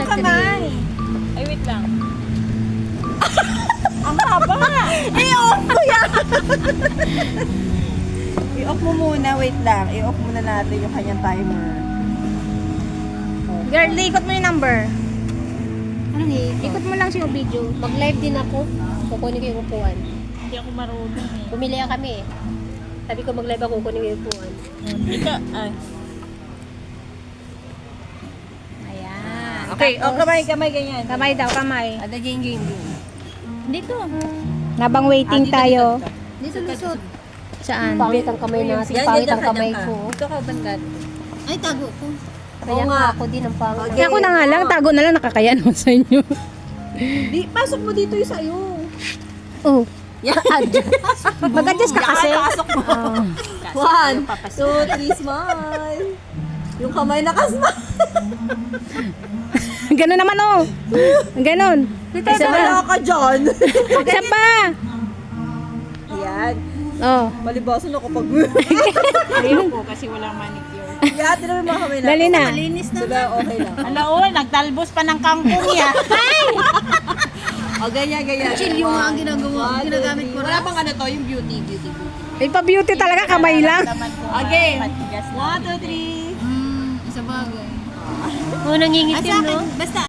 kamay. Ay, wait lang. Ang haba. I-off ko yan. I-off mo muna, wait lang. I-off muna natin yung kanyang timer. Girl, ikot mo yung number. Ano ni? Ikot mo lang siya yung video. Mag-live din ako. Kukunin ko yung upuan. Hindi ako marunong eh. Pumili kami eh. Sabi ko mag-live ako, kukunin ko yung upuan. Ika, ay. Ayan. Okay, o kamay ganyan. Kamay daw, kamay. Ada ging. Dito. Habang waiting tayo. Dito lusot. Saan? Pangit ang kamay natin. Yan, Pangit dyan ang ka, kamay dyan ka. ko. Dito ka, bandat. Ay, tago ko. Kaya Oo nga nga. ako din ang pangit. Okay. Kaya ako na nga lang, tago na lang, nakakaya naman sa inyo. Di, pasok mo dito yung sa'yo. Oh. Yan. Mag-adjust ka kasi. Pasok mo. 1, 2, 3, smile. Yung kamay nakasmile. Ganun naman oh. Ganun. Isa Wala pa. ka dyan. Isa pa. Yan. Oh. Malibasan ako pag... Ayoko kasi walang manicure. Yan, tinan mo yung mga kamay na. Dali na. Malinis na. Diba, okay lang. Alaw, nagtalbos pa ng kangkong yan. O, ganyan. Chill yung mga ginagawa. 1, 2, Ginagamit 3. ko Wala na. pang ano to, yung beauty. Ay, pa-beauty talaga, kamay lang. Again. 1, Matigas na. 2, 3. Isa bagay. Oo, nangingitim, no? Basta